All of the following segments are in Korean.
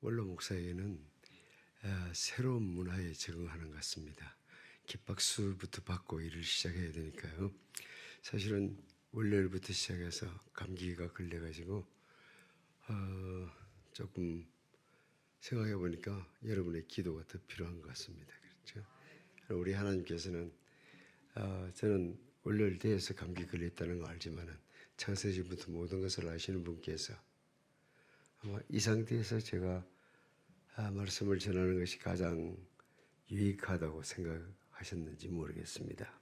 원로 목사에게는 새로운 문화에 적응하는 것 같습니다. 깃박수부터 받고 일을 시작해야 되니까요. 사실은 월요일부터 시작해서 감기가 걸려가지고 조금 생각해 보니까 여러분의 기도가 더 필요한 것 같습니다. 그렇죠? 우리 하나님께서는 저는 월요일 대에서 감기 걸렸다는 거 알지만은 창세기부터 모든 것을 아시는 분께서 아마 이 상태에서 제가 말씀을 전하는 것이 가장 유익하다고 생각하셨는지 모르겠습니다.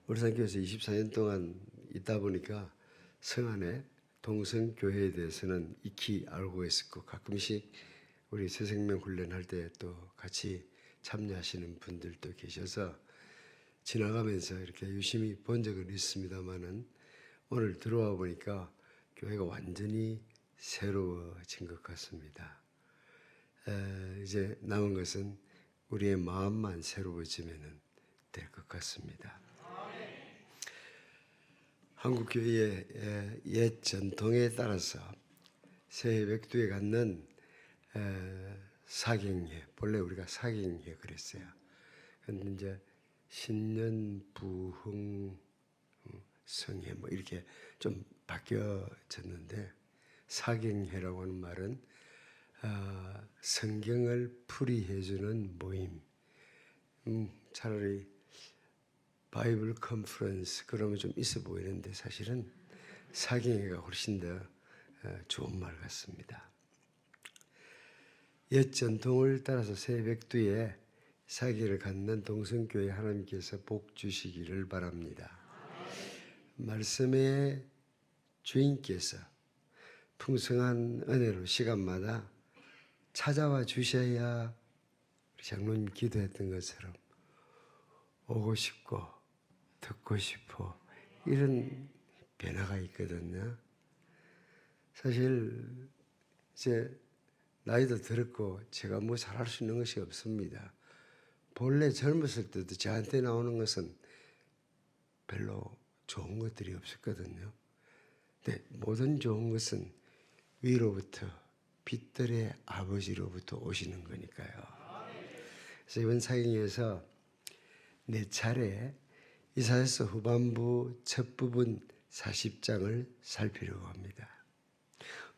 울산교회에서 24년 동안 있다 보니까 성안에 동성교회에 대해서는 익히 알고 있었고 가끔씩 우리 새생명 훈련할 때 또 같이 참여하시는 분들도 계셔서 지나가면서 이렇게 유심히 본 적은 있습니다만은 오늘 들어와 보니까 교회가 완전히 새로워진 것 같습니다. 이제 남은 것은 우리의 마음만 새로워지면 될 것 같습니다. 한국 교회의 옛 전통에 따라서 새해 백두에 갖는 사경회, 본래 우리가 사경회 그랬어요. 그런데 이제 신년 부흥 성회 뭐 이렇게 좀 바뀌어졌는데 사경회라고 하는 말은 성경을 풀이해주는 모임. 차라리 바이블 컨퍼런스 그러면 좀 있어 보이는데 사실은 사경회가 훨씬 더 좋은 말 같습니다. 옛 전통을 따라서 새벽두에 사경회를 갖는 동성교회 하나님께서 복 주시기를 바랍니다. 말씀의 주인께서 풍성한 은혜로 시간마다 찾아와 주셔야 우리 장로님 기도했던 것처럼 오고 싶고 듣고 싶어 이런 변화가 있거든요. 사실 이제 나이도 들었고 제가 뭐 잘할 수 있는 것이 없습니다. 본래 젊었을 때도 저한테 나오는 것은 별로 좋은 것들이 없었거든요. 근데 모든 좋은 것은 위로부터 빛들의 아버지로부터 오시는 거니까요. 그래서 이번 사경에서 네 차례 이사야서 후반부 첫 부분 40장을 살피려고 합니다.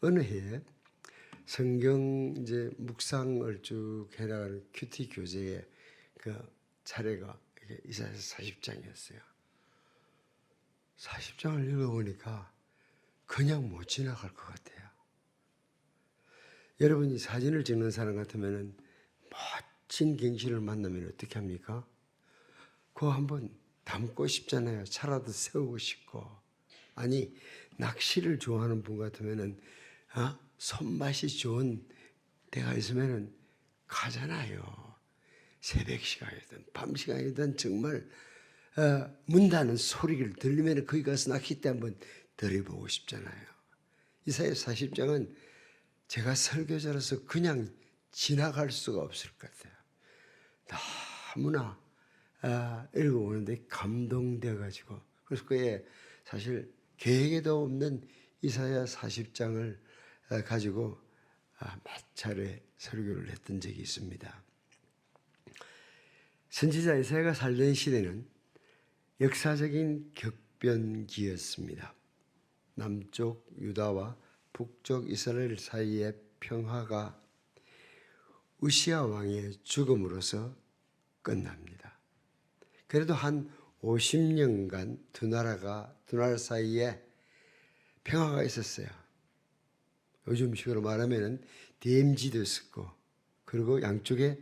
어느 해에 성경 이제 묵상을 쭉 해나가는 큐티 교재의 그 차례가 이사야서 40장이었어요. 40장을 읽어보니까 그냥 못 지나갈 것 같아요. 여러분이 사진을 찍는 사람 같으면 멋진 경치를 만나면 어떻게 합니까? 그거 한번 담고 싶잖아요. 차라도 세우고 싶고. 아니 낚시를 좋아하는 분 같으면 손맛이 좋은 데가 있으면 가잖아요. 새벽 시간이든 밤 시간이든 정말 문다는 소리를 들리면 거기 가서 낚싯대 한번 들여보고 싶잖아요. 이사야 40장은 제가 설교자로서 그냥 지나갈 수가 없을 것 같아요. 너무나 읽어보는데 감동되어가지고 그래서 그에 사실 계획에도 없는 이사야 40장을 가지고 몇 차례 설교를 했던 적이 있습니다. 선지자 이사야가 살던 시대는 역사적인 격변기였습니다. 남쪽 유다와 북쪽 이스라엘 사이의 평화가 우시야 왕의 죽음으로서 끝납니다. 그래도 한 50년간 두 나라 사이에 평화가 있었어요. 요즘식으로 말하면 DMZ도 있었고 그리고 양쪽에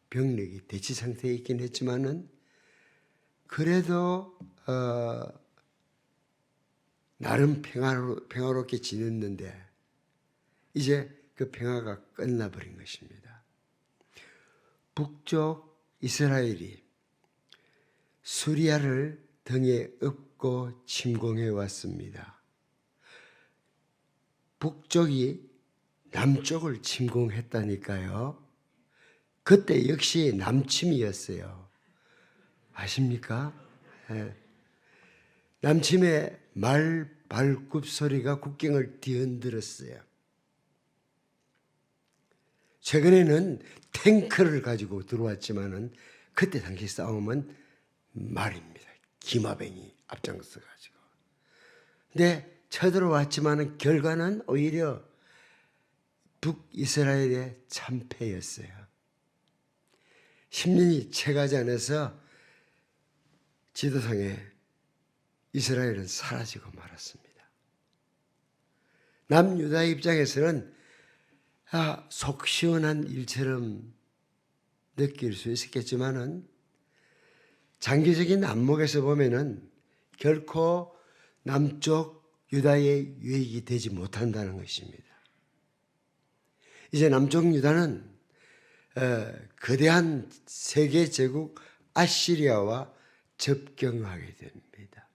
병력이 대치 상태에 있긴 했지만은 그래도 나름 평화롭게 지냈는데 이제 그 평화가 끝나버린 것입니다. 북쪽 이스라엘이 수리아를 등에 업고 침공해 왔습니다. 북쪽이 남쪽을 침공했다니까요. 그때 역시 남침이었어요. 아십니까? 네. 남침의 말 발굽 소리가 국경을 뒤흔들었어요. 최근에는 탱크를 가지고 들어왔지만은 그때 당시 싸움은 말입니다. 기마병이 앞장서 가지고. 근데 쳐들어왔지만은 결과는 오히려 북이스라엘의 참패였어요. 10년이 채가지 않아서 지도상에 이스라엘은 사라지고 말았습니다. 남유다의 입장에서는 속 시원한 일처럼 느낄 수 있었겠지만은 장기적인 안목에서 보면은 결코 남쪽 유다의 유익이 되지 못한다는 것입니다. 이제 남쪽 유다는 거대한 세계 제국 아시리아와 접경하게 됩니다.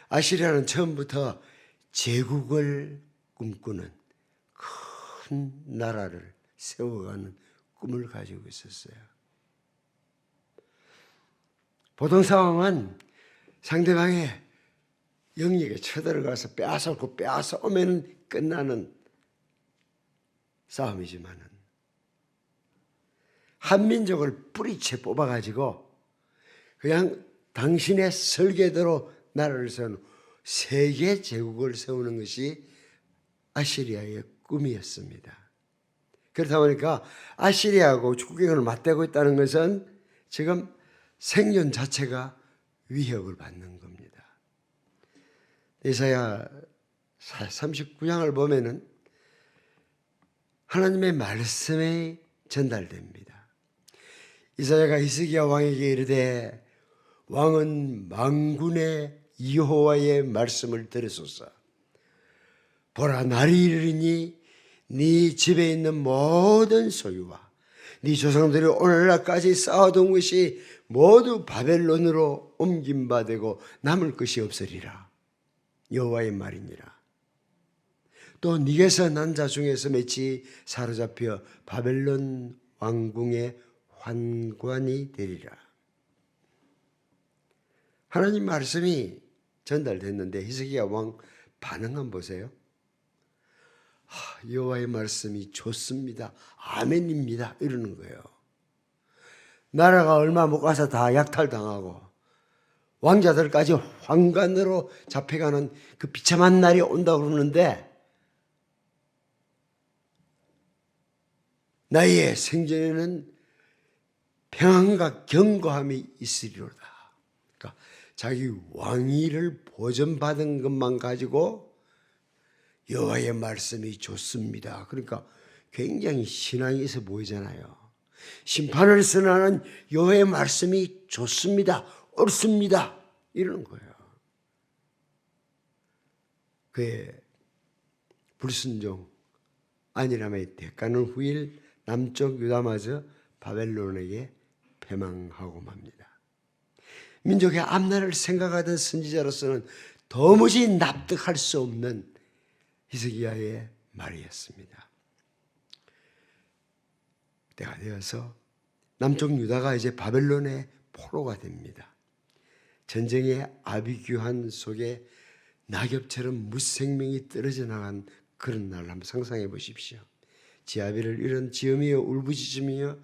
아시리아는 처음부터 제국을 꿈꾸는 큰 나라를 세워가는 꿈을 가지고 있었어요. 보통 상황은 상대방의 영역에 쳐들어가서 빼앗았고 빼앗아 오면 끝나는 싸움이지만은 한민족을 뿌리채 뽑아가지고 그냥 당신의 설계대로 나라를 세우는 세계 제국을 세우는 것이 아시리아의 꿈이었습니다. 그렇다 보니까 아시리아하고 국경을 맞대고 있다는 것은 지금 생존 자체가 위협을 받는 겁니다. 이사야 39장을 보면은 하나님의 말씀이 전달됩니다. 이사야가 히스기야 왕에게 이르되 왕은 만군의 여호와의 말씀을 들으소서. 보라, 날이 이르리니 네 집에 있는 모든 소유와 네 조상들이 오늘날까지 쌓아둔 것이 모두 바벨론으로 옮긴 바 되고 남을 것이 없으리라. 여호와의 말이니라. 또 네게서 난 자 중에서 맺이 사로잡혀 바벨론 왕궁의 환관이 되리라. 하나님 말씀이 전달됐는데 히스기야 왕 반응 한번 보세요. 여호와의 말씀이 좋습니다. 아멘입니다. 이러는 거예요. 나라가 얼마 못 가서 다 약탈당하고 왕자들까지 환관으로 잡혀가는 그 비참한 날이 온다고 그러는데 나의 생전에는 평안과 견고함이 있으리로다. 그러니까 자기 왕위를 보전받은 것만 가지고 여호와의 말씀이 좋습니다. 그러니까 굉장히 신앙이 있어 보이잖아요. 심판을 선언하는 여호와의 말씀이 좋습니다. 옳습니다. 이러는 거예요. 그의 불순종 안일함의 대가는 후일 남쪽 유다마저 바벨론에게 패망하고 맙니다. 민족의 앞날을 생각하던 선지자로서는 도무지 납득할 수 없는 히스기야의 말이었습니다. 때가 되어서 남쪽 유다가 이제 바벨론의 포로가 됩니다. 전쟁의 아비규환 속에 낙엽처럼 무생명이 떨어져 나간 그런 날을 한번 상상해 보십시오. 지아비를 잃은 지음이여 울부짖으며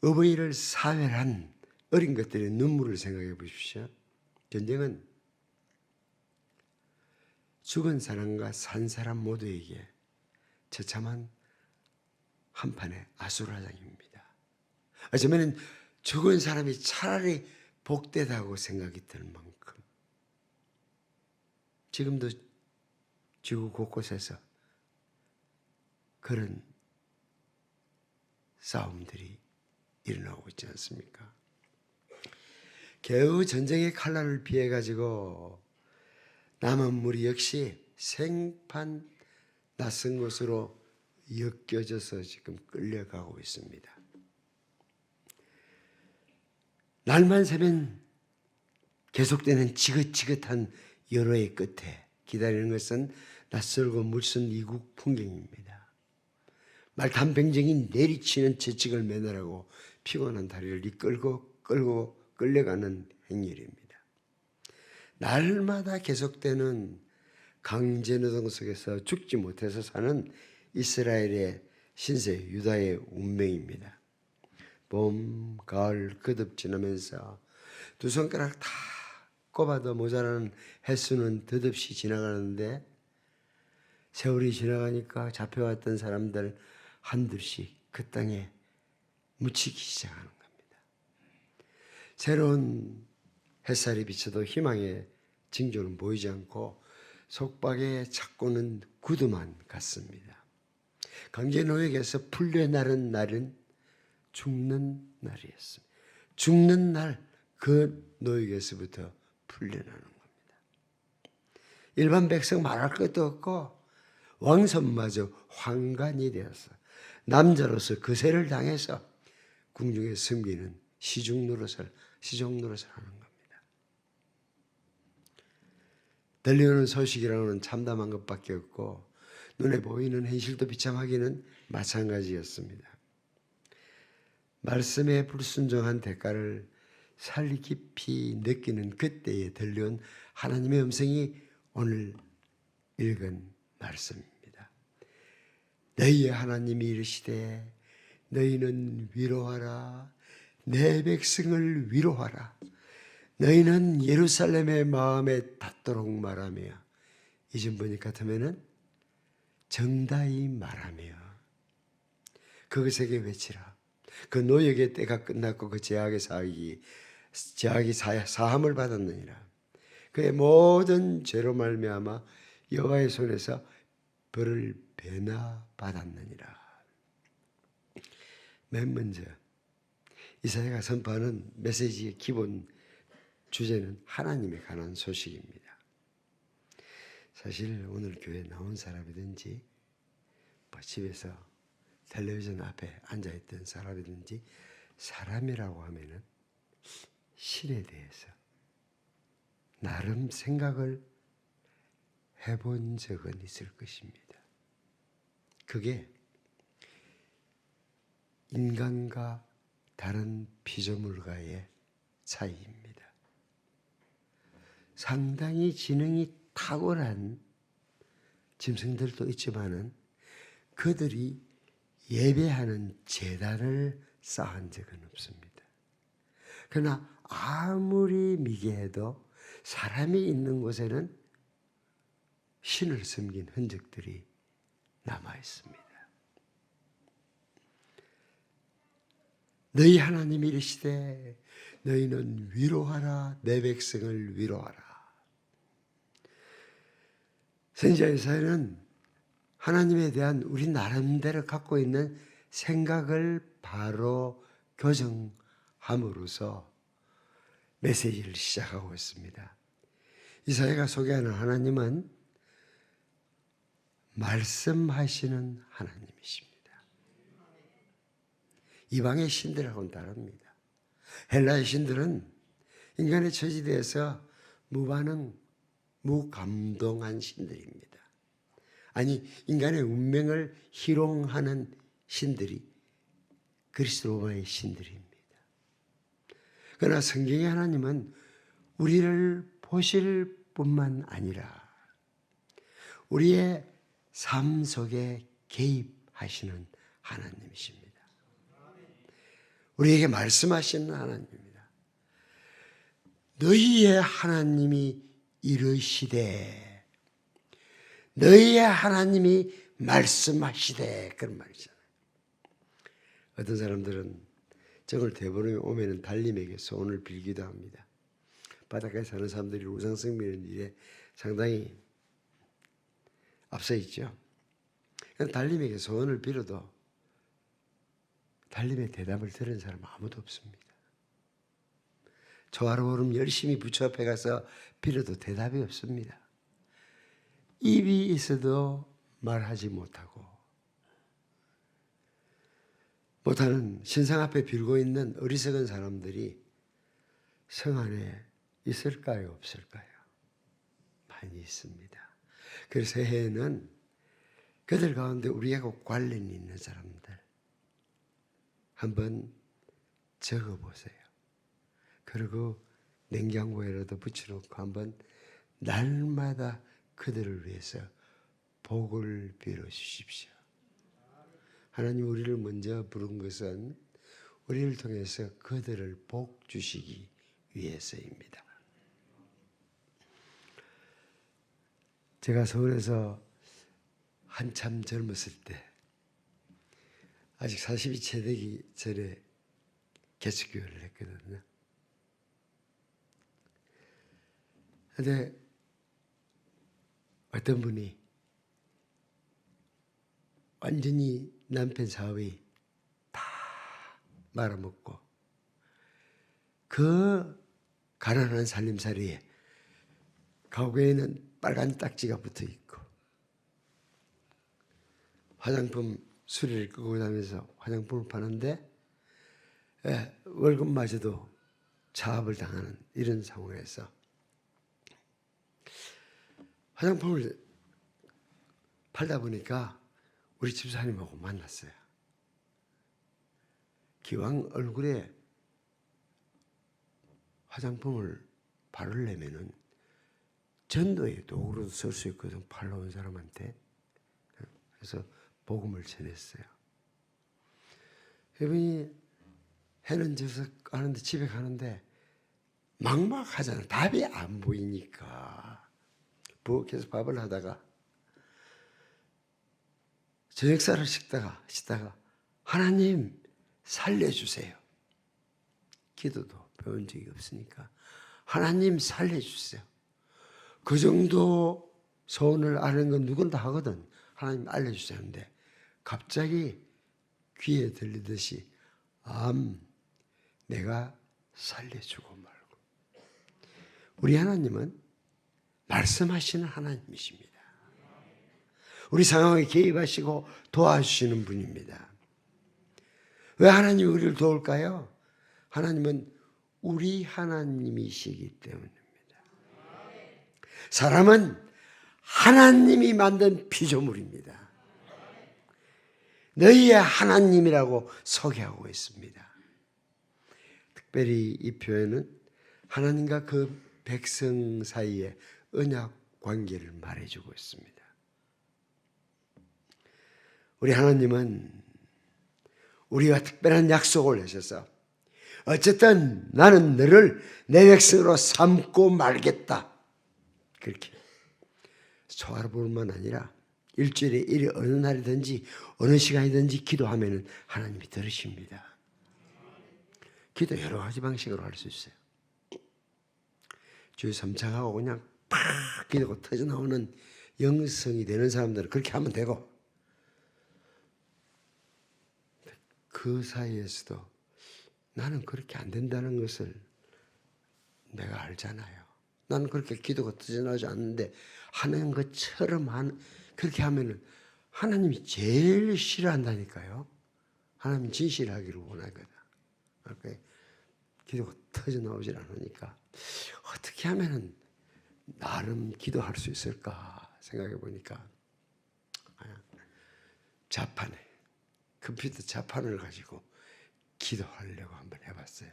어버이를 사멸한 어린 것들의 눈물을 생각해 보십시오. 전쟁은 죽은 사람과 산 사람 모두에게 처참한 한판의 아수라장입니다. 어쩌면 죽은 사람이 차라리 복되다고 생각이 들 만큼 지금도 지구 곳곳에서 그런 싸움들이 일어나고 있지 않습니까? 겨우 전쟁의 칼날을 피해 가지고 남은 무리 역시 생판 낯선 곳으로 엮여져서 지금 끌려가고 있습니다. 날만 새면 계속되는 지긋지긋한 열화의 끝에 기다리는 것은 낯설고 물선 이국 풍경입니다. 말단병정이 내리치는 채찍을 매달하고 피곤한 다리를 이끌고 끌고 끌려가는 행렬입니다. 날마다 계속되는 강제노동 속에서 죽지 못해서 사는 이스라엘의 신세 유다의 운명입니다. 봄, 가을 거듭 지나면서 두 손가락 다 꼽아도 모자라는 횟수는 덧없이 지나가는데 세월이 지나가니까 잡혀왔던 사람들 한둘씩 그 땅에 묻히기 시작하는 겁니다. 새로운 햇살이 비쳐도 희망의 징조는 보이지 않고 속박에 찾고는 구두만 같습니다. 강제노역에서 풀려나는 날은 죽는 날이었습니다. 죽는 날 그 노역에서부터 풀려나는 겁니다. 일반 백성 말할 것도 없고 왕손마저 환관이 되어서 남자로서 거세를 당해서 궁중에 섬기는 시종 노릇을 하는 겁니다. 들려오는 소식이라고는 참담한 것밖에 없고 눈에 보이는 현실도 비참하기는 마찬가지였습니다. 말씀에 불순종한 대가를 살리 깊이 느끼는 그때에 들려온 하나님의 음성이 오늘 읽은 말씀입니다. 너희의 하나님이 이르시되 너희는 위로하라. 내 백성을 위로하라. 너희는 예루살렘의 마음에 닿도록 말하며 이전 번역 같으면은 정다히 말하며 그것에게 외치라. 그 노역의 때가 끝났고 그 제약의 사함을 받았느니라. 그의 모든 죄로 말미암아 여호와의 손에서 벌을 배나 받았느니라. 맨 먼저 이사야가 선포하는 메시지의 기본 주제는 하나님에 관한 소식입니다. 사실 오늘 교회에 나온 사람이든지 집에서 텔레비전 앞에 앉아있던 사람이든지 사람이라고 하면은 신에 대해서 나름 생각을 해본 적은 있을 것입니다. 그게 인간과 다른 피조물과의 차이입니다. 상당히 지능이 탁월한 짐승들도 있지만은 그들이 예배하는 제단을 쌓은 적은 없습니다. 그러나 아무리 미개해도 사람이 있는 곳에는 신을 섬긴 흔적들이 남아 있습니다. 너희 하나님이 이르시되 너희는 위로하라. 내 백성을 위로하라. 선지자 이사야는 하나님에 대한 우리 나름대로 갖고 있는 생각을 바로 교정함으로써 메시지를 시작하고 있습니다. 이사야가 소개하는 하나님은 말씀하시는 하나님이십니다. 이방의 신들하고는 다릅니다. 헬라의 신들은 인간의 처지에 대해서 무반응, 무감동한 신들입니다. 아니, 인간의 운명을 희롱하는 신들이 그리스 로마의 신들입니다. 그러나 성경의 하나님은 우리를 보실 뿐만 아니라 우리의 삶 속에 개입하시는 하나님이십니다. 우리에게 말씀하시는 하나님입니다. 너희의 하나님이 이르시되 너희의 하나님이 말씀하시되 그런 말이잖아요. 어떤 사람들은 저걸 대보름에 오면은 달님에게 소원을 빌기도 합니다. 바닷가에 사는 사람들이 우상성 미는 일에 상당히 앞서 있죠. 달님에게 소원을 빌어도 달님의 대답을 들은 사람은 아무도 없습니다. 조화로움 열심히 부처 앞에 가서 빌어도 대답이 없습니다. 입이 있어도 말하지 못하는 신상 앞에 빌고 있는 어리석은 사람들이 성 안에 있을까요? 없을까요? 많이 있습니다. 그래서 새해에는 그들 가운데 우리하고 관련이 있는 사람들 한번 적어보세요. 그리고 냉장고에라도 붙여놓고 한번 날마다 그들을 위해서 복을 빌어 주십시오. 하나님 우리를 먼저 부른 것은 우리를 통해서 그들을 복 주시기 위해서입니다. 제가 서울에서 한참 젊었을 때 아직 40이 채 되기 전에 개척교회를 했거든요. 그런데 어떤 분이 완전히 남편 사업이 다 말아먹고 그 가난한 살림살이에 가구에는 빨간 딱지가 붙어 있고 화장품 수리를 끄고 다니면서 화장품을 파는데 월급마저도 차압을 당하는 이런 상황에서 화장품을 팔다 보니까 우리 집사님하고 만났어요. 기왕 얼굴에 화장품을 바르려면은 전도의 도구로도 쓸 수 있거든, 팔러 온 사람한테. 그래서 복음을 전했어요. 이분이 해는 져서 가는데 집에 가는데 막막하잖아. 답이 안 보이니까 부엌에서 밥을 하다가 저녁살을 씻다가 하나님 살려주세요. 기도도 배운 적이 없으니까 하나님 살려주세요. 그 정도 소원을 아는 건 누군 다 하거든. 하나님 알려주세요 하는데 갑자기 귀에 들리듯이 내가 살려주고 말고. 우리 하나님은 말씀하시는 하나님이십니다. 우리 상황에 개입하시고 도와주시는 분입니다. 왜 하나님이 우리를 도울까요? 하나님은 우리 하나님이시기 때문입니다. 사람은 하나님이 만든 피조물입니다. 너희의 하나님이라고 소개하고 있습니다. 특별히 이 표현은 하나님과 그 백성 사이의 언약 관계를 말해주고 있습니다. 우리 하나님은 우리와 특별한 약속을 하셔서 어쨌든 나는 너를 내 백성으로 삼고 말겠다. 그렇게 소화로 볼 뿐만 아니라 일주일에 일이 어느 날이든지 어느 시간이든지 기도하면 하나님이 들으십니다. 기도 여러 가지 방식으로 할 수 있어요. 주여 3차하고 그냥 팍 기도가 터져나오는 영성이 되는 사람들은 그렇게 하면 되고, 그 사이에서도 나는 그렇게 안 된다는 것을 내가 알잖아요. 나는 그렇게 기도가 터져나오지 않는데 하는 것처럼 그렇게 하면은 하나님이 제일 싫어한다니까요. 하나님 진실하기를 원하거든. 그러니까 기도가 터져나오질 않으니까 어떻게 하면은 나름 기도할 수 있을까 생각해 보니까 자판에 컴퓨터 자판을 가지고 기도하려고 한번 해봤어요.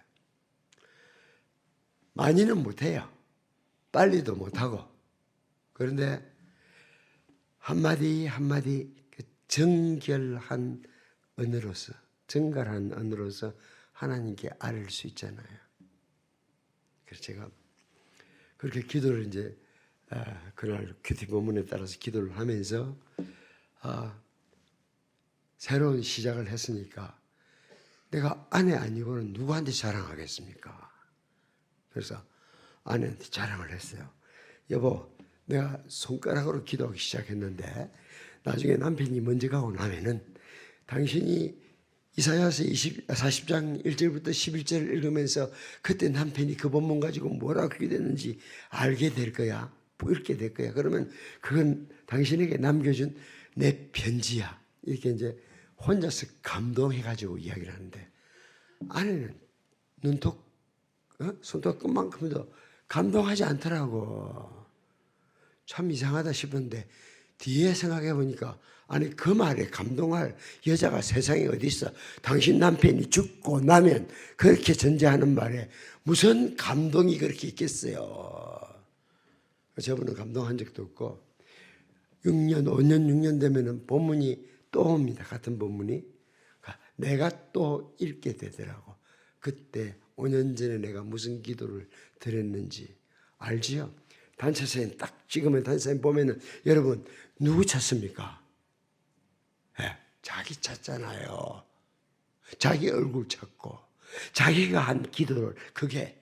많이는 못해요. 빨리도 못하고. 그런데 한마디 한마디 정결한 언어로서, 정갈한 언어로서 하나님께 아뢰을 수 있잖아요. 그래서 제가 그렇게 기도를 이제 그날 큐티 본문에 따라서 기도를 하면서 새로운 시작을 했으니까 내가 아내 아니고는 누구한테 자랑하겠습니까? 그래서 아내한테 자랑을 했어요. 여보, 내가 손가락으로 기도하기 시작했는데 나중에 남편이 먼저 가고 나면은 당신이 이사야서 40장 1절부터 11절을 읽으면서 그때 남편이 그 본문 가지고 뭐라고 기도했는지 알게 될 거야. 읽게 될 거야. 그러면 그건 당신에게 남겨준 내 편지야. 이렇게 이제 혼자서 감동해가지고 이야기를 하는데 아내는 눈독, 손톱 끝만큼도 감동하지 않더라고. 참 이상하다 싶은데 뒤에 생각해 보니까 아니 그 말에 감동할 여자가 세상에 어디 있어. 당신 남편이 죽고 나면 그렇게 전제하는 말에 무슨 감동이 그렇게 있겠어요. 저분은 감동한 적도 없고 6년, 5년, 6년 되면은 본문이 또 옵니다. 같은 본문이. 내가 또 읽게 되더라고. 그때 5년 전에 내가 무슨 기도를 드렸는지 알지요? 단체사진 딱 찍으면 단체사진 보면은 여러분 누구 찾습니까? 네, 자기 찾잖아요. 자기 얼굴 찾고 자기가 한 기도를 그게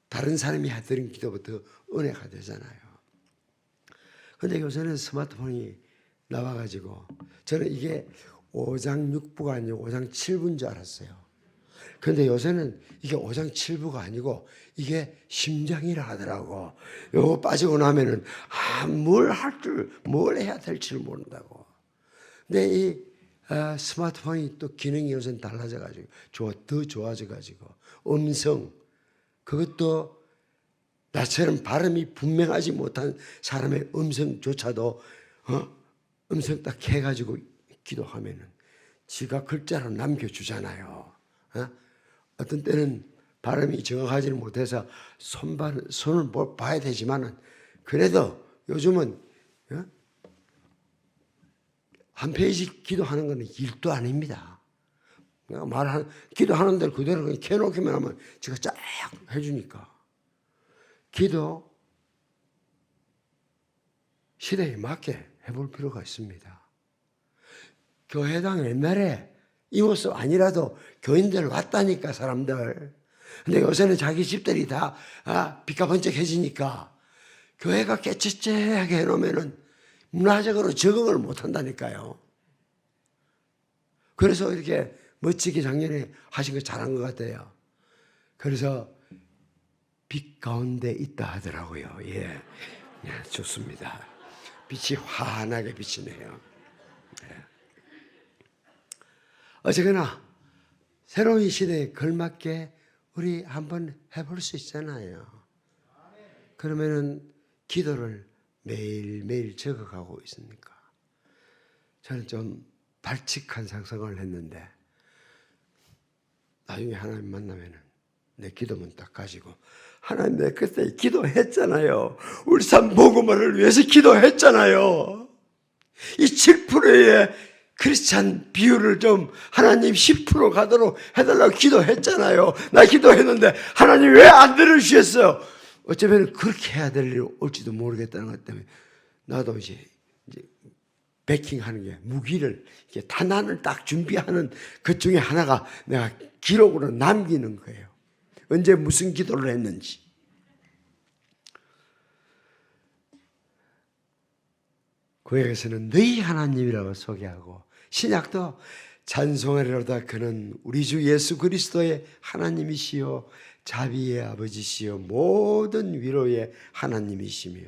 다른 사람이 드린 기도보다 은혜가 되잖아요. 근데 요새는 스마트폰이 나와가지고 저는 이게 5장 6부가 아니고 5장 7부인 줄 알았어요. 그런데 요새는 이게 5장 7부가 아니고 이게 심장이라 하더라고. 요거 빠지고 나면은 뭘 해야 될지를 모른다고. 근데 이 스마트폰이 또 기능이 요새는 달라져가지고 더 좋아져가지고 음성 그것도 나처럼 발음이 분명하지 못한 사람의 음성조차도 음성 딱 해가지고 기도하면은 지가 글자로 남겨주잖아요. 어떤 때는 발음이 정확하지는 못해서 손을 봐야 되지만은 그래도 요즘은 한 페이지 기도하는 건 일도 아닙니다. 기도하는 대로 그대로 그냥 켜놓기만 하면 제가 쫙 해주니까. 기도 시대에 맞게 해볼 필요가 있습니다. 교회당 옛날에 이 모습 아니라도 교인들 왔다니까 사람들. 근데 요새는 자기 집들이 다 비가번쩍해지니까 교회가 깨끗하게 해놓으면은 문화적으로 적응을 못한다니까요. 그래서 이렇게 멋지게 작년에 하신 거 잘한 것 같아요. 그래서 빛 가운데 있다 하더라고요. 예, 좋습니다. 빛이 환하게 비치네요. 어쨌거나 새로운 시대에 걸맞게 우리 한번 해볼 수 있잖아요. 그러면은 기도를 매일매일 적어가고 있으니까. 저는 좀 발칙한 상상을 했는데 나중에 하나님 만나면은 내 기도문 딱 가지고 하나님 내 그때 기도했잖아요. 울산 복음화를 위해서 기도했잖아요. 이 7%의 크리스찬 비율을 좀 하나님 10% 가도록 해달라고 기도했잖아요. 나 기도했는데 하나님 왜 안 들으셨어요? 어쩌면 그렇게 해야 될 일이 올지도 모르겠다는 것 때문에 나도 이제 베킹하는 게 무기를 이렇게 탄환을 딱 준비하는 그 중에 하나가 내가 기록으로 남기는 거예요. 언제 무슨 기도를 했는지. 구약에서는 너희 하나님이라고 소개하고 신약도 찬송하리로다 그는 우리 주 예수 그리스도의 하나님이시요 자비의 아버지시요 모든 위로의 하나님이시며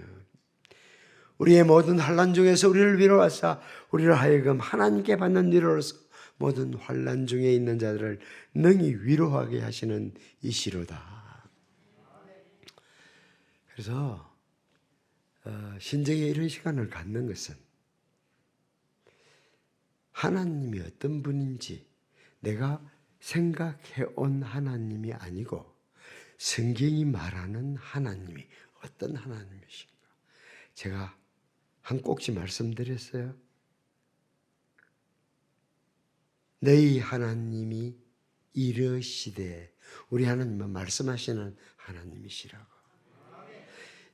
우리의 모든 환난 중에서 우리를 위로하사 우리를 하여금 하나님께 받는 위로로서 모든 환난 중에 있는 자들을 능히 위로하게 하시는 이시로다. 그래서 신정에 이런 시간을 갖는 것은 하나님이 어떤 분인지 내가 생각해온 하나님이 아니고 성경이 말하는 하나님이 어떤 하나님이신가. 제가 한 꼭지 말씀드렸어요. 너희 하나님이 이르시되 우리 하나님은 말씀하시는 하나님이시라고.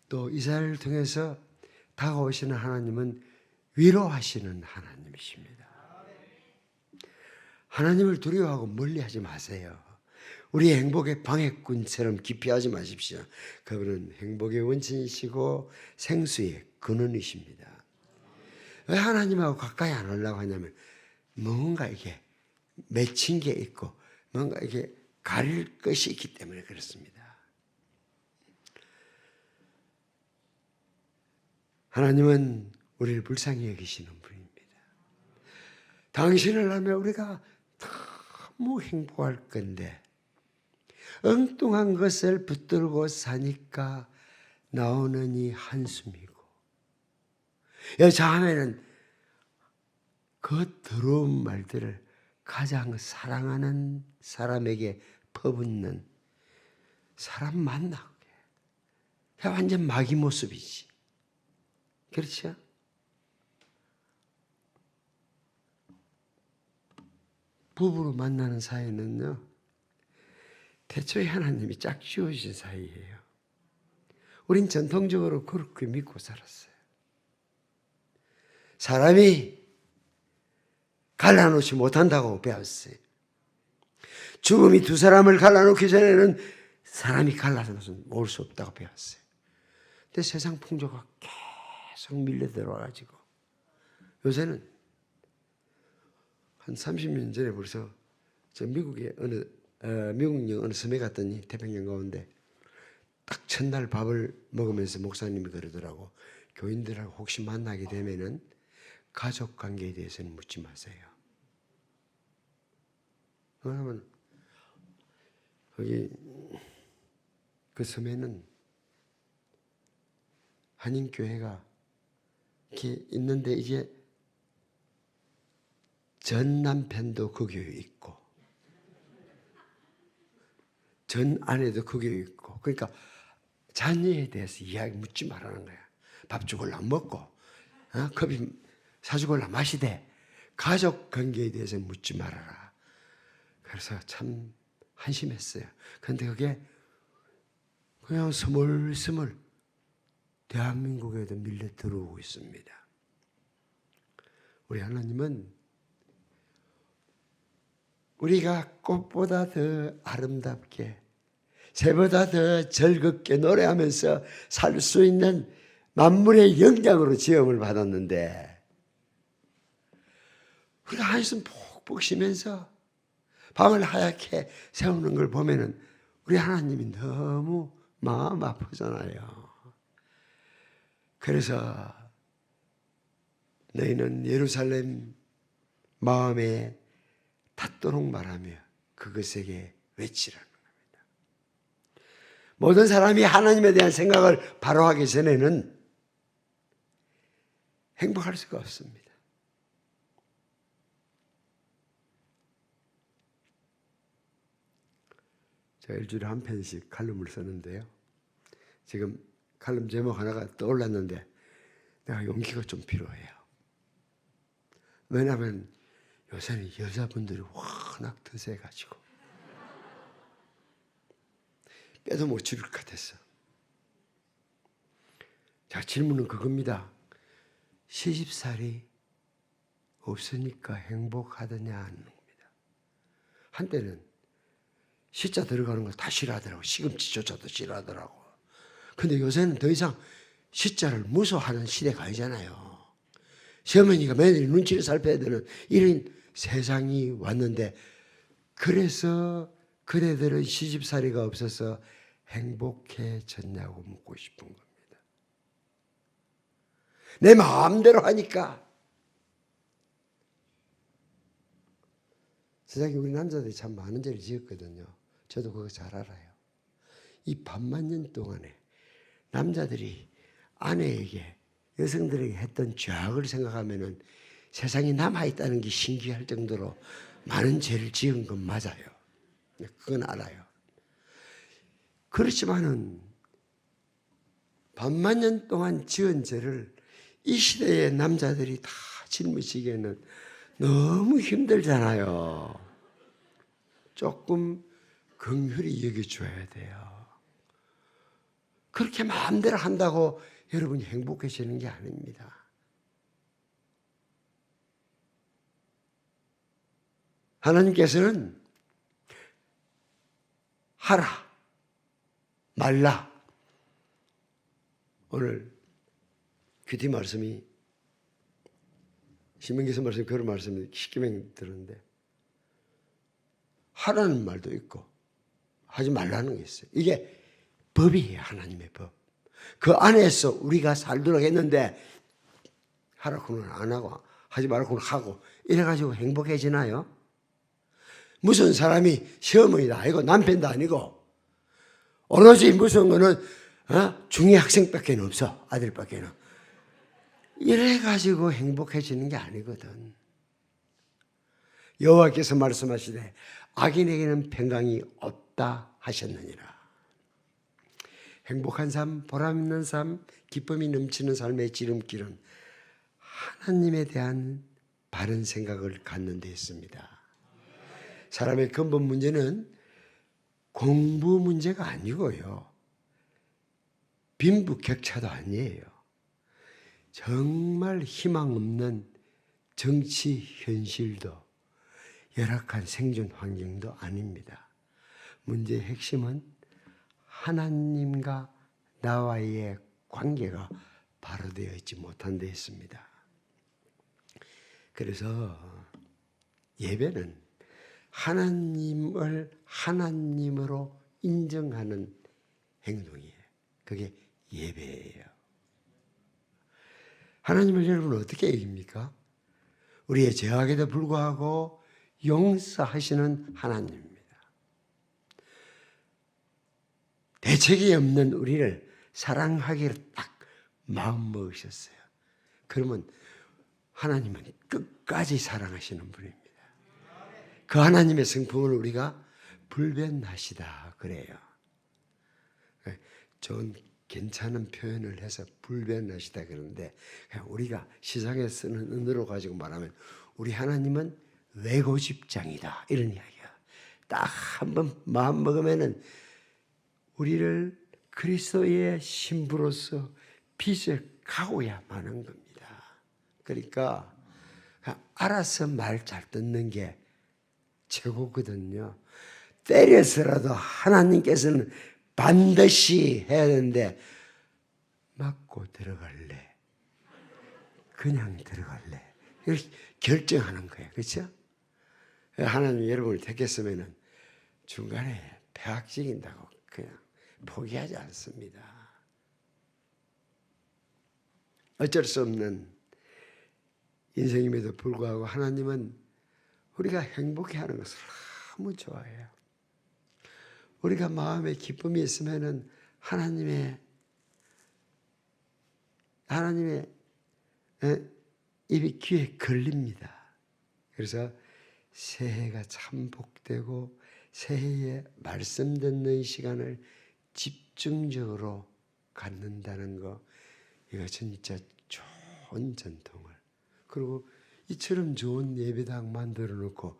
또 이사야를 통해서 다가오시는 하나님은 위로하시는 하나님이십니다. 하나님을 두려워하고 멀리하지 마세요. 우리의 행복의 방해꾼처럼 기피하지 마십시오. 그분은 행복의 원천이시고 생수의 근원이십니다. 왜 하나님하고 가까이 안 오려고 하냐면 뭔가 이게 맺힌 게 있고 뭔가 이게 가릴 것이 있기 때문에 그렇습니다. 하나님은 우리를 불쌍히 여기시는 분입니다. 당신을 알면 우리가 너무 행복할 건데 엉뚱한 것을 붙들고 사니까 나오는 이 한숨이고 자매는 그 더러운 말들을 가장 사랑하는 사람에게 퍼붓는 사람 만나게 완전 마귀 모습이지. 그렇죠? 부부로 만나는 사이는요, 태초에 하나님이 짝 지어주신 사이예요. 우린 전통적으로 그렇게 믿고 살았어요. 사람이 갈라놓지 못한다고 배웠어요. 죽음이 두 사람을 갈라놓기 전에는 사람이 갈라서는 올 수 없다고 배웠어요. 근데 세상 풍조가 계속 밀려 들어와가지고 요새는 한 30년 전에 벌써 저 미국의 미국 어느 섬에 갔더니 태평양 가운데 딱 첫날 밥을 먹으면서 목사님이 그러더라고. 교인들하고 혹시 만나게 되면은 가족 관계에 대해서는 묻지 마세요. 왜냐하면 거기 그 섬에는 한인교회가 이렇게 있는데 이제 전 남편도 그 교회에 있고 전 아내도 그 교회에 있고 그러니까 자녀에 대해서 이야기 묻지 말라는 거야. 밥 주걸라 먹고 커피 사주걸라 마시되 가족 관계에 대해서 묻지 말아라. 그래서 참 한심했어요. 그런데 그게 그냥 스물스물 대한민국에도 밀려 들어오고 있습니다. 우리 하나님은 우리가 꽃보다 더 아름답게 새보다 더 즐겁게 노래하면서 살 수 있는 만물의 영장으로 지음을 받았는데 우리가 한숨 푹푹 쉬면서 밤을 하얗게 세우는 걸 보면은 우리 하나님이 너무 마음 아프잖아요. 그래서 너희는 예루살렘 마음에 닿도록 말하며 그것에게 외치라는 겁니다. 모든 사람이 하나님에 대한 생각을 바로 하기 전에는 행복할 수가 없습니다. 제가 일주일에 한 편씩 칼럼을 쓰는데요. 지금 칼럼 제목 하나가 떠올랐는데 내가 용기가 좀 필요해요. 왜냐하면 요새는 여자분들이 워낙 드세가지고 빼도 못 치를 것 같았어. 자, 질문은 그겁니다. 시집살이 없으니까 행복하더냐 하는 겁니다. 한때는 시자 들어가는 걸 다 싫어하더라고. 시금치조차도 싫어하더라고. 근데 요새는 더 이상 시자를 무서워하는 시대가 아니잖아요. 시어머니가 며느리 눈치를 살펴야 되는 이런 세상이 왔는데 그래서 그대들은 시집살이가 없어서 행복해졌냐고 묻고 싶은 겁니다. 내 마음대로 하니까. 세상에 우리 남자들이 참 많은 죄를 지었거든요. 저도 그거 잘 알아요. 이 반만 년 동안에 남자들이 아내에게 여성들에게 했던 죄악을 생각하면은 세상에 남아있다는 게 신기할 정도로 많은 죄를 지은 건 맞아요. 그건 알아요. 그렇지만은 반만 년 동안 지은 죄를 이 시대의 남자들이 다 짊어지기에는 너무 힘들잖아요. 조금 긍휼히 여겨줘야 돼요. 그렇게 마음대로 한다고 여러분이 행복해지는 게 아닙니다. 하나님께서는 하라, 말라. 오늘 큐티 말씀이 신명기서 말씀이 그런 말씀이 십계명 들었는데 하라는 말도 있고 하지 말라는 게 있어요. 이게 법이에요. 하나님의 법. 그 안에서 우리가 살도록 했는데 하라고는 안 하고 하지 말라고는 하고 이래가지고 행복해지나요? 무슨 사람이 시어머니도 아니고 남편도 아니고 오로지 무슨 거는 중이 학생밖에 없어. 아들밖에는. 이래가지고 행복해지는 게 아니거든. 여호와께서 말씀하시되 악인에게는 평강이 없다 하셨느니라. 행복한 삶, 보람 있는 삶, 기쁨이 넘치는 삶의 지름길은 하나님에 대한 바른 생각을 갖는 데 있습니다. 사람의 근본 문제는 공부 문제가 아니고요. 빈부격차도 아니에요. 정말 희망 없는 정치 현실도 열악한 생존 환경도 아닙니다. 문제의 핵심은 하나님과 나와의 관계가 바로 되어 있지 못한 데 있습니다. 그래서 예배는 하나님을 하나님으로 인정하는 행동이에요. 그게 예배예요. 하나님을 여러분 어떻게 이깁니까? 우리의 죄악에도 불구하고 용서하시는 하나님입니다. 대책이 없는 우리를 사랑하기를 딱 마음먹으셨어요. 그러면 하나님은 끝까지 사랑하시는 분입니다. 그 하나님의 성품을 우리가 불변하시다 그래요. 좋은 괜찮은 표현을 해서 불변하시다 그러는데 그냥 우리가 시상에 쓰는 은어로 가지고 말하면 우리 하나님은 외고집장이다 이런 이야기야. 딱 한번 마음 먹으면은 우리를 그리스도의 신부로서 빚을 가고야 마는 겁니다. 그러니까 알아서 말 잘 듣는 게 최고거든요. 때려서라도 하나님께서는 반드시 해야 되는데 맞고 들어갈래? 그냥 들어갈래? 이렇게 결정하는 거예요. 그렇죠? 하나님 여러분을 택했으면 중간에 폐악적인다고 그냥 포기하지 않습니다. 어쩔 수 없는 인생임에도 불구하고 하나님은 우리가 행복해하는 것을 너무 좋아해요. 우리가 마음에 기쁨이 있으면은 하나님의 입이 귀에 걸립니다. 그래서 새해가 참 복되고 새해에 말씀 듣는 시간을 집중적으로 갖는다는 거, 이것은 진짜 좋은 전통을. 그리고 이처럼 좋은 예배당 만들어 놓고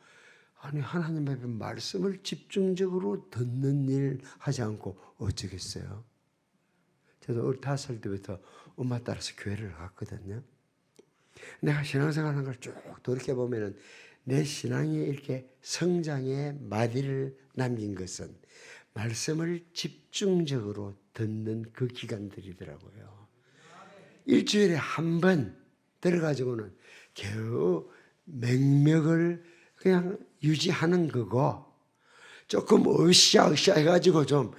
아니 하나님 앞에 말씀을 집중적으로 듣는 일 하지 않고 어쩌겠어요? 저도 5살 때부터 엄마 따라서 교회를 갔거든요. 내가 신앙생활하는 걸 쭉 돌이켜보면 내 신앙이 이렇게 성장의 마디를 남긴 것은 말씀을 집중적으로 듣는 그 기간들이더라고요. 일주일에 한 번 들어가지고는 겨우 맹맥을 그냥 유지하는 거고 조금 으쌰으쌰 해가지고 좀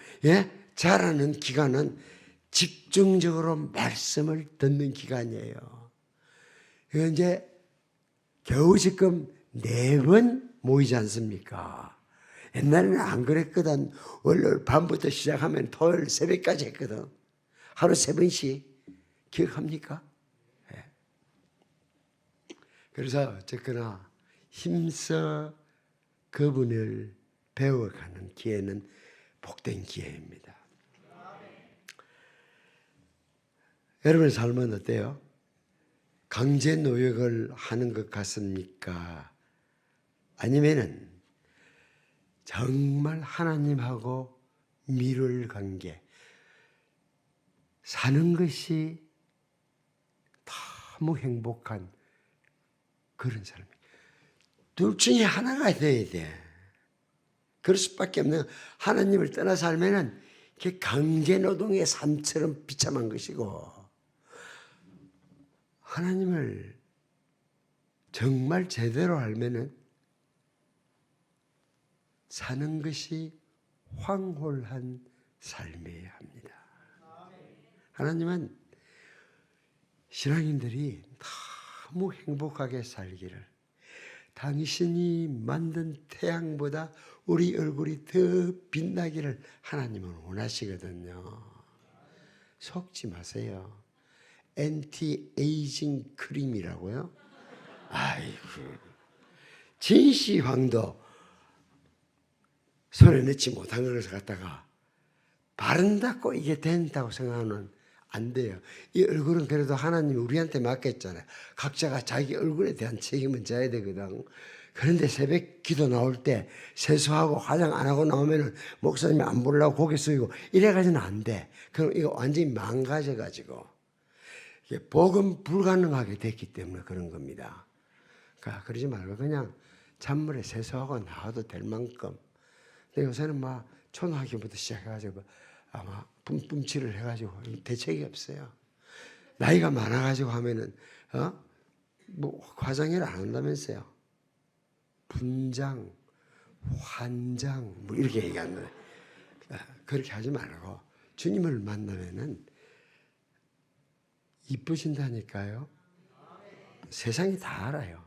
자라는 기간은 집중적으로 말씀을 듣는 기간이에요. 이제 겨우 지금 4번 모이지 않습니까? 옛날에는 안 그랬거든. 월요일 밤부터 시작하면 토요일 새벽까지 했거든. 하루 3번씩. 기억합니까? 네. 그래서 어쨌거나 힘써 그분을 배워가는 기회는 복된 기회입니다. 여러분의 삶은 어때요? 강제 노역을 하는 것 같습니까? 아니면은 정말 하나님하고 미룰 관계, 사는 것이 너무 행복한 그런 사람이에요. 둘 중에 하나가 돼야 돼. 그럴 수밖에 없는, 하나님을 떠나 살면은 강제노동의 삶처럼 비참한 것이고, 하나님을 정말 제대로 알면은 사는 것이 황홀한 삶이어야 합니다. 하나님은 신앙인들이 너무 행복하게 살기를, 당신이 만든 태양보다 우리 얼굴이 더 빛나기를 하나님은 원하시거든요. 속지 마세요. 엔티에이징 크림이라고요? 아이고, 진시황도 손에 넣지 못한 것을 갖다가 바른다고 이게 된다고 생각하면 안 돼요. 이 얼굴은 그래도 하나님이 우리한테 맡겼잖아요. 각자가 자기 얼굴에 대한 책임은 져야 되거든. 그런데 새벽 기도 나올 때 세수하고 화장 안 하고 나오면은 목사님이 안 보려고 고개 숙이고 이래가지고는 안 돼. 그럼 이거 완전히 망가져가지고 이게 복음 불가능하게 됐기 때문에 그런 겁니다. 그러니까 그러지 말고 그냥 찬물에 세수하고 나와도 될 만큼. 근데 요새는 막 초등학교부터 시작해가지고 아마 뿜뿜칠을 해가지고 대책이 없어요. 나이가 많아가지고 하면은 뭐 화장을 안 한다면서요. 분장, 환장 뭐 이렇게 얘기하는 그렇게 하지 말고 주님을 만나면은 이쁘신다니까요. 세상이 다 알아요.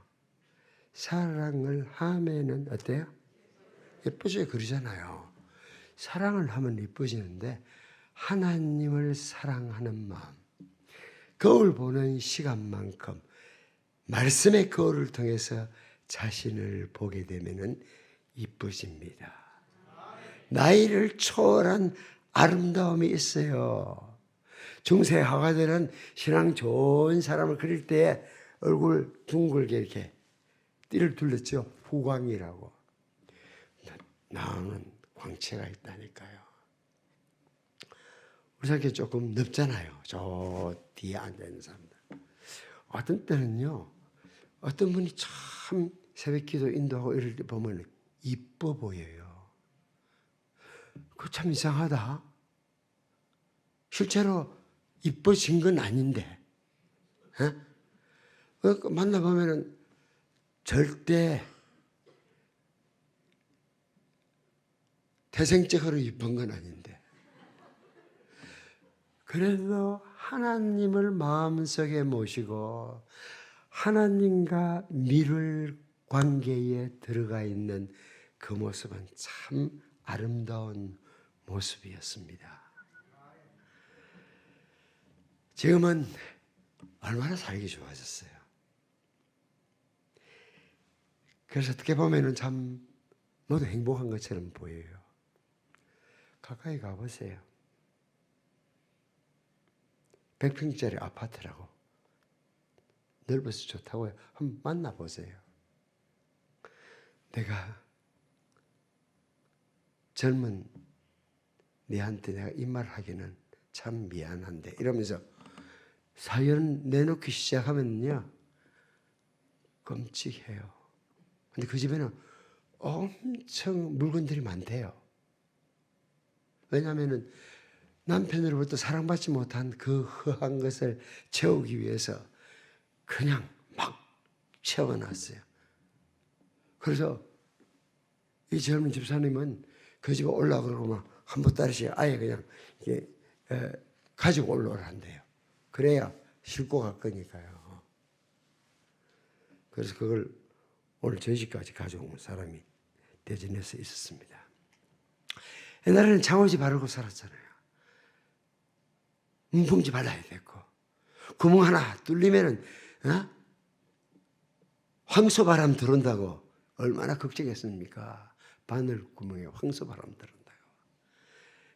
사랑을 하면은 어때요? 예쁘죠? 그러잖아요. 사랑을 하면 예뻐지는데 하나님을 사랑하는 마음, 거울 보는 시간만큼 말씀의 거울을 통해서 자신을 보게 되면은 이쁘십니다. 나이를 초월한 아름다움이 있어요. 중세 화가들은 신앙 좋은 사람을 그릴 때 얼굴 둥글게 이렇게 띠를 둘렀죠. 후광이라고. 나오는 광채가 있다니까요. 우리 사람이 조금 넓잖아요. 저 뒤에 앉아있는 사람들. 어떤 때는요. 어떤 분이 참 새벽기도 인도하고 이럴 때 보면 이뻐 보여요. 그거 참 이상하다. 실제로 이뻐진 건 아닌데. 만나보면은 절대 태생적으로 이쁜 건 아닌데. 그래도 하나님을 마음속에 모시고 하나님과 미룰 관계에 들어가 있는 그 모습은 참 아름다운 모습이었습니다. 지금은 얼마나 살기 좋아졌어요. 그래서 어떻게 보면 참 모두 행복한 것처럼 보여요. 가까이 가보세요. 100평짜리 아파트라고. 넓어서 좋다고요. 한번 만나보세요. 내가 젊은 네한테 내가 이 말 하기는 참 미안한데 이러면서 사연 내놓기 시작하면요. 끔찍해요. 근데 그 집에는 엄청 물건들이 많대요. 왜냐하면 남편으로부터 사랑받지 못한 그 허한 것을 채우기 위해서 그냥 막 채워놨어요. 그래서 이 젊은 집사님은 그 집에 올라가고 막 한 보따리씩 아예 그냥 이게 가지고 올라오란대요. 그래야 싣고 갈 거니까요. 그래서 그걸 오늘 저희 집까지 가져온 사람이 대전에서 있었습니다. 옛날에는 장호지 바르고 살았잖아요. 문풍지 발라야 됐고 구멍 하나 뚫리면은 황소바람 들어온다고 얼마나 걱정했습니까? 바늘 구멍에 황소바람 들어온다고.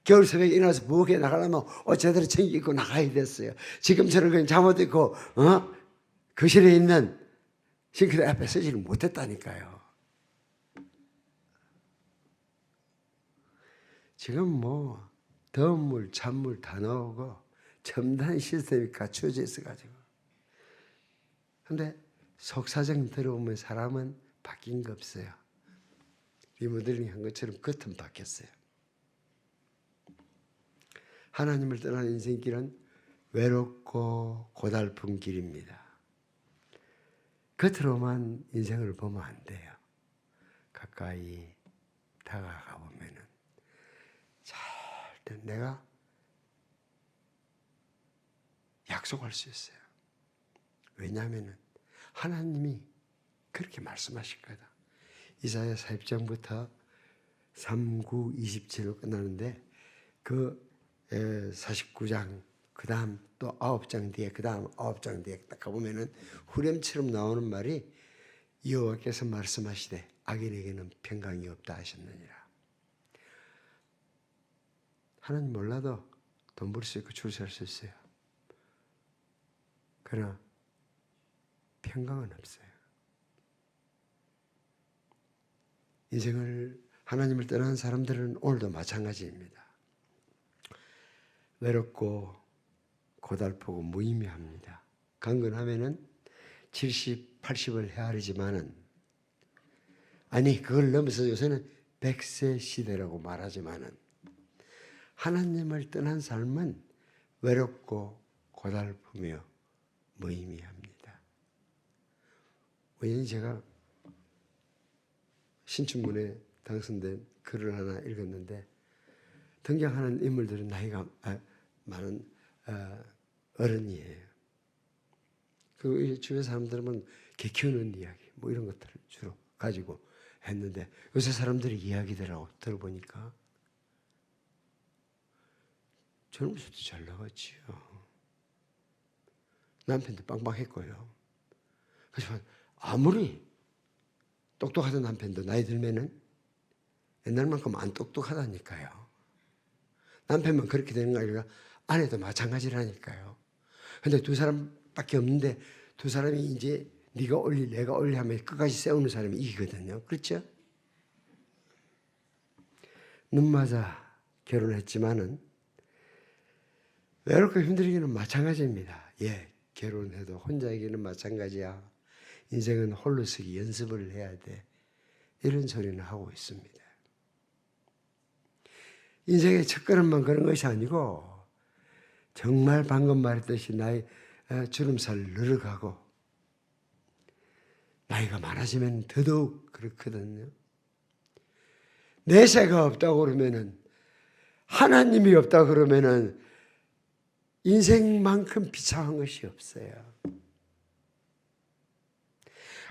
겨울 새벽에 일어나서 부엌에 나가려면 옷 제대로 챙겨 입고 나가야 됐어요. 지금처럼 그냥 잠옷 입고 거실에 있는 싱크대 앞에 서지를 못했다니까요. 지금 뭐 더운 물, 찬물 다 나오고 첨단 시스템이 갖춰져 있어가지고. 근데 속사정 들어보면 사람은 바뀐 거 없어요. 리모델링 한 것처럼 겉은 바뀌었어요. 하나님을 떠나는 인생길은 외롭고 고달픈 길입니다. 겉으로만 인생을 보면 안 돼요. 가까이 다가가 보면은 절대 내가 약속할 수 있어요. 왜냐하면 하나님이 그렇게 말씀하실 거다. 이사야 40장부터 39, 27로 끝나는데 그 49장 그 다음 또 9장 뒤에 그 다음 9장 뒤에 딱 가보면은 후렴처럼 나오는 말이 여호와께서 말씀하시되 악인에게는 평강이 없다 하셨느니라. 하나님 몰라도 돈 벌 수 있고 줄 설 수 있어요. 그러나 평강은 없어요. 인생을 하나님을 떠난 사람들은 오늘도 마찬가지입니다. 외롭고 고달프고 무의미합니다. 강건하면은 70, 80을 헤아리지만은, 아니 그걸 넘어서 요새는 100세 시대라고 말하지만은, 하나님을 떠난 삶은 외롭고 고달프며 무의미합니다. 우연히 제가 신춘문에 당선된 글을 하나 읽었는데, 등장하는 인물들은 나이가 많은 어른이에요. 그 주변 사람들은 개 키우는 이야기 뭐 이런 것들을 주로 가지고 했는데, 요새 사람들이 이야기들하고 들어보니까 젊어서도 잘 나갔지요. 남편도 빵빵했고요. 하지만 아무리 똑똑하던 남편도 나이 들면은 옛날만큼 안 똑똑하다니까요. 남편만 그렇게 되는 거 아니라 아내도 마찬가지라니까요. 근데 두 사람밖에 없는데 두 사람이 이제 네가 올리 내가 올리 하면 끝까지 세우는 사람이 이기거든요. 그렇죠? 눈 맞아 결혼했지만은 외롭고 힘들기는 마찬가지입니다. 예, 결혼해도 혼자이기는 마찬가지야. 인생은 홀로 서기 연습을 해야 돼. 이런 소리는 하고 있습니다. 인생의 첫걸음만 그런 것이 아니고, 정말 방금 말했듯이 나의 주름살 늘어가고 나이가 많아지면 더더욱 그렇거든요. 내세가 없다고 그러면은, 하나님이 없다고 그러면은 인생만큼 비참한 것이 없어요.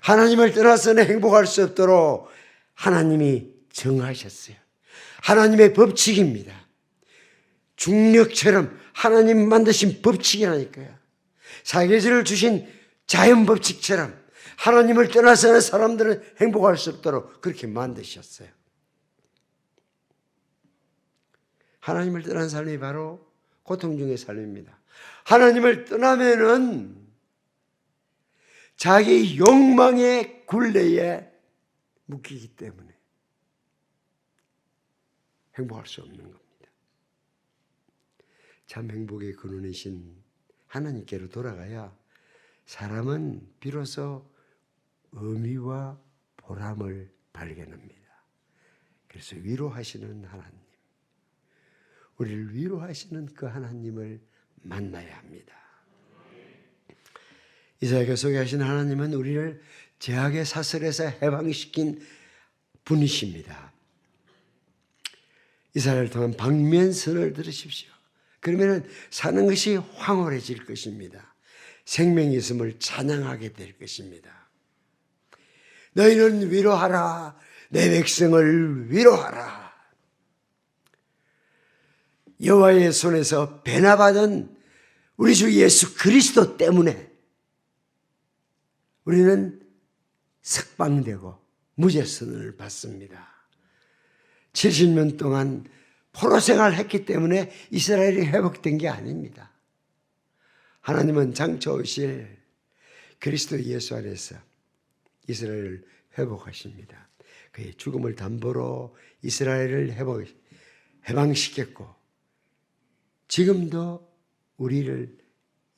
하나님을 떠나서는 행복할 수 없도록 하나님이 정하셨어요. 하나님의 법칙입니다. 중력처럼 하나님 만드신 법칙이라니까요. 사계절을 주신 자연 법칙처럼 하나님을 떠나서는 사람들은 행복할 수 없도록 그렇게 만드셨어요. 하나님을 떠난 삶이 바로 고통 중의 삶입니다. 하나님을 떠나면은 자기 욕망의 굴레에 묶이기 때문에 행복할 수 없는 겁니다. 참 행복의 근원이신 하나님께로 돌아가야 사람은 비로소 의미와 보람을 발견합니다. 그래서 위로하시는 하나님, 우리를 위로하시는 그 하나님을 만나야 합니다. 이사야가 소개하신 하나님은 우리를 죄악의 사슬에서 해방시킨 분이십니다. 이사야를 통한 방면선을 들으십시오. 그러면 사는 것이 황홀해질 것입니다. 생명이 있음을 찬양하게 될 것입니다. 너희는 위로하라. 내 백성을 위로하라. 여호와의 손에서 배나받은 우리 주 예수 그리스도 때문에 우리는 석방되고 무죄선을 받습니다. 70년 동안 포로 생활했기 때문에 이스라엘이 회복된 게 아닙니다. 하나님은 장차 오실 그리스도 예수 안에서 이스라엘을 회복하십니다. 그의 죽음을 담보로 이스라엘을 해방시켰고 지금도 우리를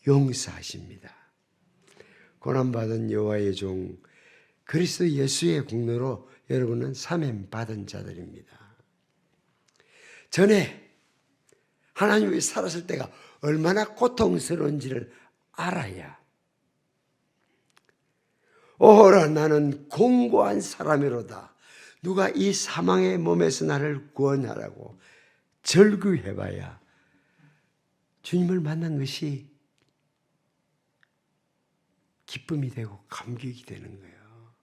용서하십니다. 고난받은 여호와의 종 그리스도 예수의 공로로 여러분은 사명받은 자들입니다. 전에 하나님이 살았을 때가 얼마나 고통스러운지를 알아야, 오호라 나는 공고한 사람이로다. 누가 이 사망의 몸에서 나를 구원하라고 절규해봐야 주님을 만난 것이 기쁨이 되고 감격이 되는 거예요.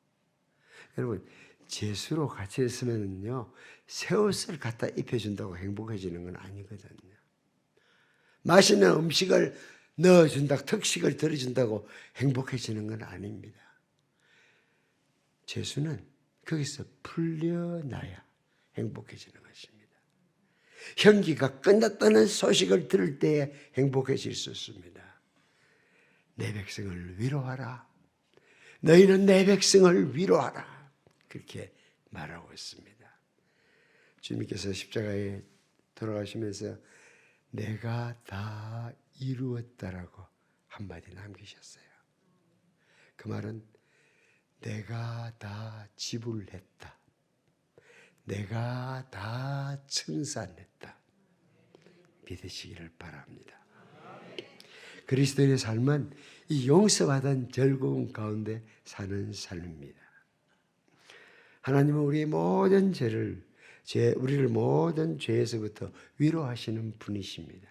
여러분, 제수로 같이 있으면요, 새 옷을 갖다 입혀준다고 행복해지는 건 아니거든요. 맛있는 음식을 넣어준다, 특식을 들어준다고 행복해지는 건 아닙니다. 제수는 거기서 풀려나야 행복해지는 것입니다. 형기가 끝났다는 소식을 들을 때에 행복해질 수 있습니다. 내 백성을 위로하라. 너희는 내 백성을 위로하라. 그렇게 말하고 있습니다. 주님께서 십자가에 돌아가시면서 내가 다 이루었다라고 한마디 남기셨어요. 그 말은 내가 다 지불했다. 내가 다 청산했다. 믿으시기를 바랍니다. 그리스도의 삶은 이 용서받은 즐거움 가운데 사는 삶입니다. 하나님은 우리의 모든 우리를 모든 죄에서부터 위로하시는 분이십니다.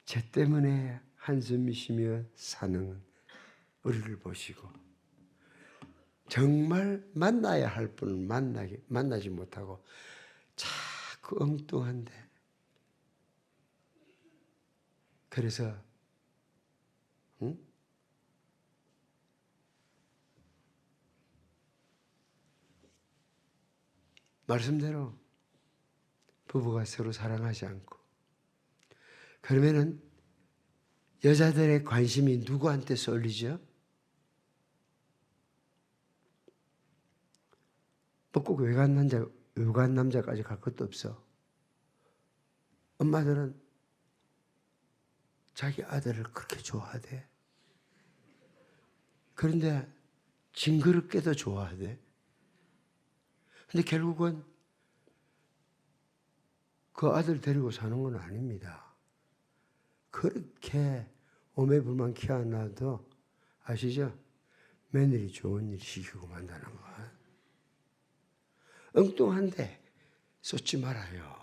죄 때문에 한숨이 쉬며 사는 우리를 보시고 정말 만나야 할 분을 만나지 못하고 자꾸 엉뚱한데, 그래서 말씀대로 부부가 서로 사랑하지 않고, 그러면은 여자들의 관심이 누구한테 쏠리죠? 뭐 꼭 외간 남자까지 갈 것도 없어. 엄마들은 자기 아들을 그렇게 좋아하대. 그런데 징그럽게도 좋아하대. 근데 결국은 그 아들 데리고 사는 건 아닙니다. 그렇게 오매불만 키워놔도 아시죠? 며느리 좋은 일 시키고 만다는 거. 엉뚱한데 쏟지 말아요.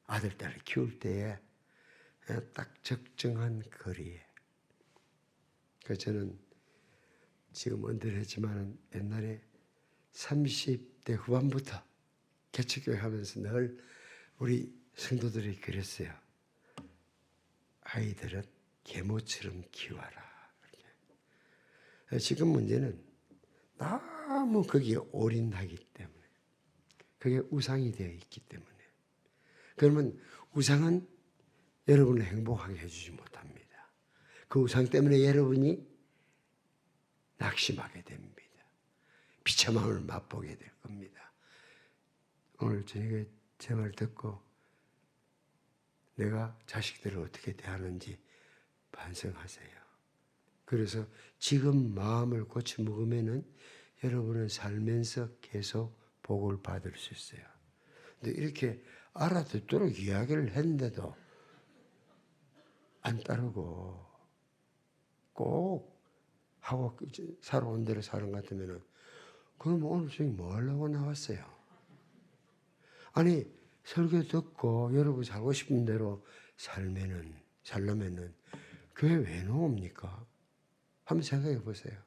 아들, 딸을 키울 때에 딱 적정한 거리에. 그래서 저는 지금 은퇴했지만 옛날에 30대 후반부터 개척교회 하면서 늘 우리 성도들이 그랬어요. 아이들은 계모처럼 키워라. 지금 문제는 너무 거기에 올인하기 때문에, 그게 우상이 되어 있기 때문에. 그러면 우상은 여러분을 행복하게 해주지 못합니다. 그 우상 때문에 여러분이 낙심하게 됩니다. 비참함을 맛보게 될 겁니다. 오늘 저녁에 제 말 듣고 내가 자식들을 어떻게 대하는지 반성하세요. 그래서 지금 마음을 고쳐 먹으면은 여러분은 살면서 계속 복을 받을 수 있어요. 근데 이렇게 알아듣도록 이야기를 했는데도 안 따르고 꼭 하고 살아온 대로 사는 것 같으면은, 그럼 오늘 저기 뭐 하려고 나왔어요? 아니, 설교 듣고 여러분 살고 싶은 대로 살려면은 교회 왜 나옵니까? 한번 생각해 보세요.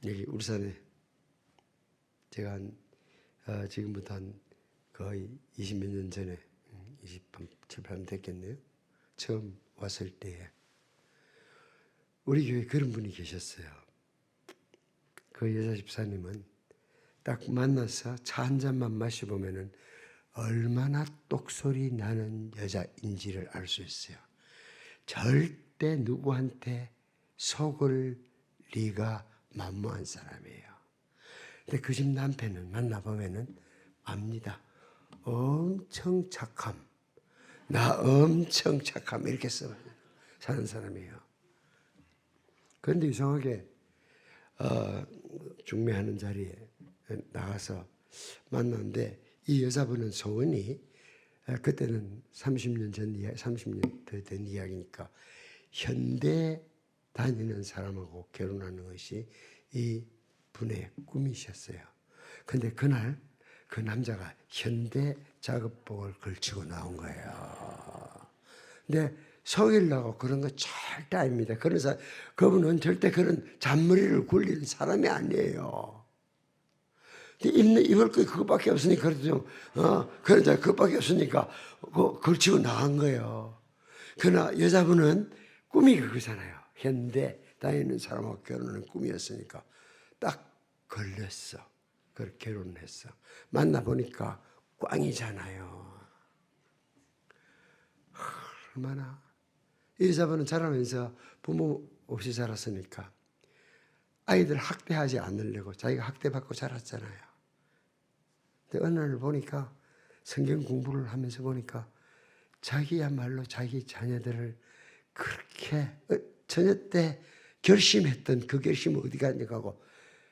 여기 울산에 제가 지금부터 한 거의 20몇 년 전에 27, 8년 됐겠네요. 처음 왔을 때에 우리 교회에 그런 분이 계셨어요. 그 여자 집사님은 딱 만나서 차 한 잔만 마셔보면은 얼마나 똑소리 나는 여자인지를 알 수 있어요. 절대 누구한테 속을 리가 만무한 사람이에요. 근데 그 집 남편은 만나보면은 압니다. 엄청 착함. 나 엄청 착함. 이렇게 사는 사람이에요. 그런데 이상하게 중매하는 자리에 나가서 만났는데, 이 여자분은 소원이, 그때는 30년 더 된 이야기니까 현대 다니는 사람하고 결혼하는 것이 이 분의 꿈이셨어요. 근데 그날 그 남자가 현대 작업복을 걸치고 나온 거예요. 근데 속이려고 그런 거 절대 아닙니다. 그래서 그분은 절대 그런 잔머리를 굴리는 사람이 아니에요. 입을 거 그것밖에 없으니까, 그래도 좀, 그러자 그것밖에 없으니까 걸치고 나간 거예요. 그러나 여자분은 꿈이 그거잖아요. 현대 다니는 사람하고 결혼하는 꿈이었으니까 딱 걸렸어. 그걸 결혼했어. 만나보니까 꽝이잖아요. 얼마나. 이리자바는 자라면서 부모 없이 자랐으니까 아이들 학대하지 않으려고 자기가 학대받고 자랐잖아요. 근데 어느 날 보니까 성경 공부를 하면서 보니까 자기야말로 자기 자녀들을 그렇게 처녀 때 결심했던 그 결심은 어디 갔냐고 하고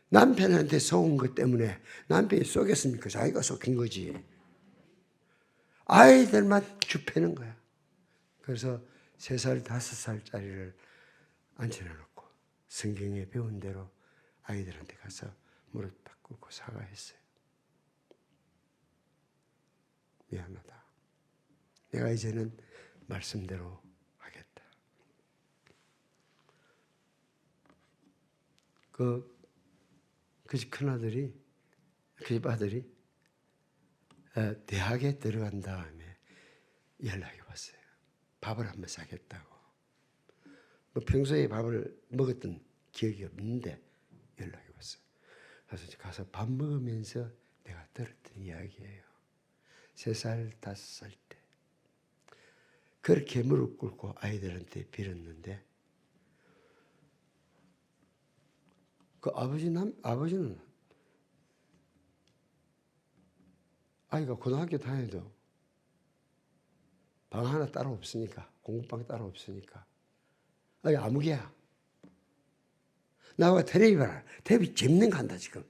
남편한테 속은 것 때문에 남편이 속였습니까? 자기가 속인 거지. 아이들만 줍해는 거야. 그래서 3살, 5살짜리를 앉혀놓고 성경에 배운 대로 아이들한테 가서 무릎 딱 꿇고 사과했어요. 미안하다. 내가 이제는 말씀대로 하겠다. 그 집 큰아들이, 그 집 아들이 대학에 들어간 다음에 연락이 왔어요. 밥을 한번 사겠다고. 뭐 평소에 밥을 먹었던 기억이 없는데 연락이 왔어요. 그래서 가서 밥 먹으면서 내가 들었던 이야기예요. 3살, 5살 때 그렇게 무릎 꿇고 아이들한테 빌었는데 그 아버지는 아이가 고등학교 다녀도 방 하나 따로 없으니까, 공부방 따로 없으니까 아이 아무개야. 나와 텔레비 봐라. 텔레비 재밌는 거 한다 지금.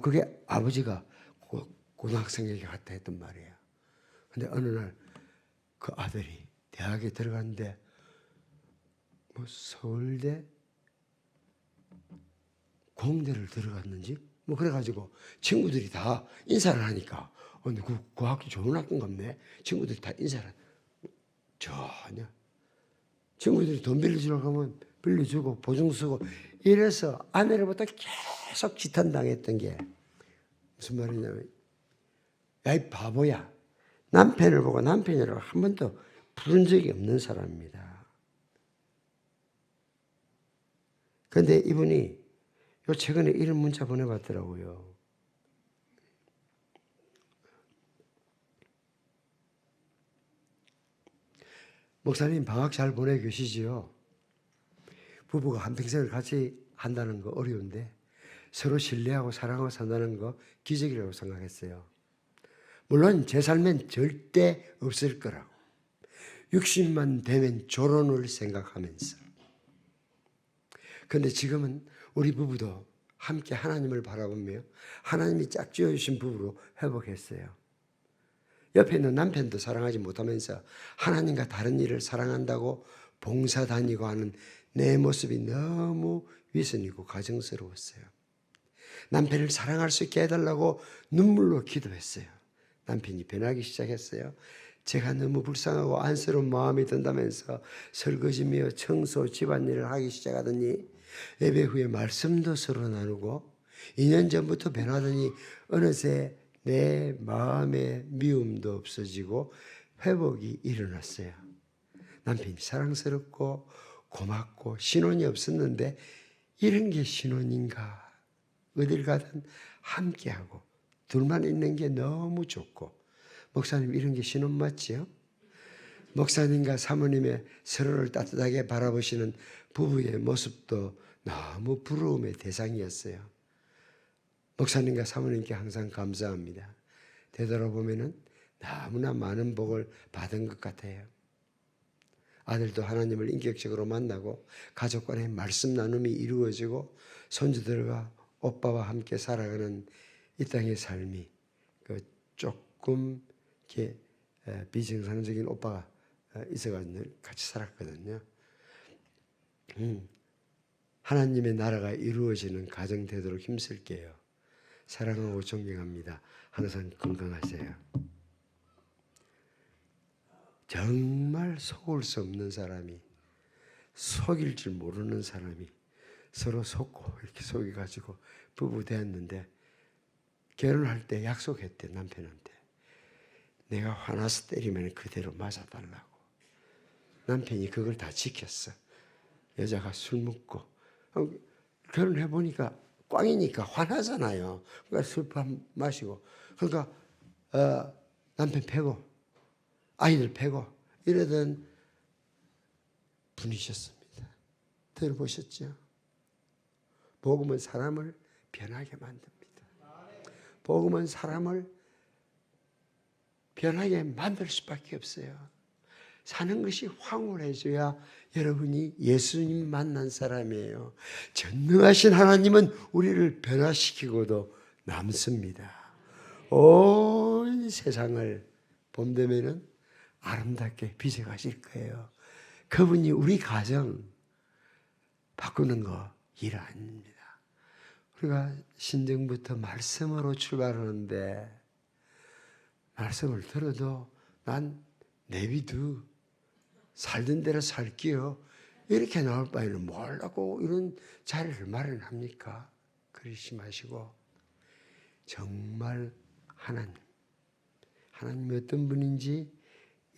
그게 아버지가 고등학생에게 갔다 했던 말이에요. 근데 어느 날 그 아들이 대학에 들어갔는데 뭐 서울대 공대를 들어갔는지 뭐 그래가지고 친구들이 다 인사를 하니까 근데 그 학교 좋은 학교인가 보네. 친구들이 다 인사를 전혀. 친구들이 돈 빌려주려고 하면 빌려주고 보증 쓰고 이래서 아내로부터 계속 지탄당했던 게 무슨 말이냐면 야 이 바보야. 남편을 보고 남편이라고 한 번도 부른 적이 없는 사람입니다. 그런데 이분이 요 최근에 이런 문자 보내봤더라고요. 목사님 방학 잘 보내 계시지요? 부부가 한평생을 같이 한다는 거 어려운데 서로 신뢰하고 사랑하고 산다는 거 기적이라고 생각했어요. 물론 제 삶엔 절대 없을 거라고. 60만 되면 결혼을 생각하면서. 그런데 지금은 우리 부부도 함께 하나님을 바라보며 하나님이 짝지어 주신 부부로 회복했어요. 옆에 있는 남편도 사랑하지 못하면서 하나님과 다른 일을 사랑한다고 봉사 다니고 하는 내 모습이 너무 위선이고 가정스러웠어요. 남편을 사랑할 수 있게 해달라고 눈물로 기도했어요. 남편이 변하기 시작했어요. 제가 너무 불쌍하고 안쓰러운 마음이 든다면서 설거지며 청소, 집안일을 하기 시작하더니 예배 후에 말씀도 서로 나누고 2년 전부터 변하더니 어느새 내 마음의 미움도 없어지고 회복이 일어났어요. 남편이 사랑스럽고 고맙고 신혼이 없었는데 이런 게 신혼인가. 어딜 가든 함께하고 둘만 있는 게 너무 좋고 목사님 이런 게 신혼 맞지요? 목사님과 사모님의 서로를 따뜻하게 바라보시는 부부의 모습도 너무 부러움의 대상이었어요. 목사님과 사모님께 항상 감사합니다. 되돌아보면 너무나 많은 복을 받은 것 같아요. 아들도 하나님을 인격적으로 만나고 가족 간의 말씀 나눔이 이루어지고 손주들과 오빠와 함께 살아가는 이 땅의 삶이 조금 이렇게 비정상적인 오빠가 있어가지고 같이 살았거든요. 하나님의 나라가 이루어지는 가정 되도록 힘쓸게요. 사랑하고 존경합니다. 항상 건강하세요. 정말 속을 수 없는 사람이 속일 줄 모르는 사람이 서로 속고 이렇게 속여가지고 부부 되었는데 결혼할 때 약속했대 남편한테. 내가 화나서 때리면 그대로 맞아달라고. 남편이 그걸 다 지켰어. 여자가 술 먹고 결혼해 보니까 꽝이니까 화나잖아요. 그러니까 술 마시고 그러니까 남편 패고 아이들 패고 이러던 분이셨습니다. 들어보셨죠? 복음은 사람을 변하게 만듭니다. 복음은 사람을 변하게 만들 수밖에 없어요. 사는 것이 황홀해져야 여러분이 예수님 만난 사람이에요. 전능하신 하나님은 우리를 변화시키고도 남습니다. 온 세상을 봄 되면은 아름답게 빚어가실 거예요. 그분이 우리 가정 바꾸는 거 일 아닙니다. 우리가 신정부터 말씀으로 출발하는데 말씀을 들어도 난 내비두 살던 대로 살게요. 이렇게 나올 바에는 뭘 하고 이런 자리를 마련합니까? 그러시 마시고 정말 하나님이 어떤 분인지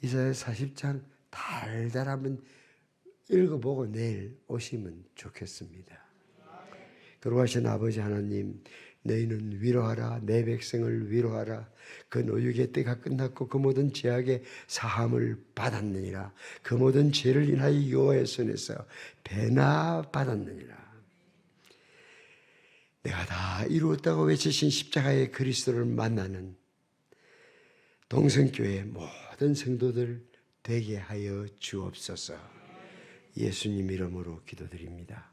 이사야 40장 달달 한번 읽어보고 내일 오시면 좋겠습니다. 돌아가신 아버지 하나님, 너희는 위로하라. 내 백성을 위로하라. 그 노역의 때가 끝났고 그 모든 죄악의 사함을 받았느니라. 그 모든 죄를 인하여 여호와의 손에서 배나 받았느니라. 내가 다 이루었다고 외치신 십자가의 그리스도를 만나는 동성교회 모든 성도들 되게 하여 주옵소서. 예수님 이름으로 기도드립니다.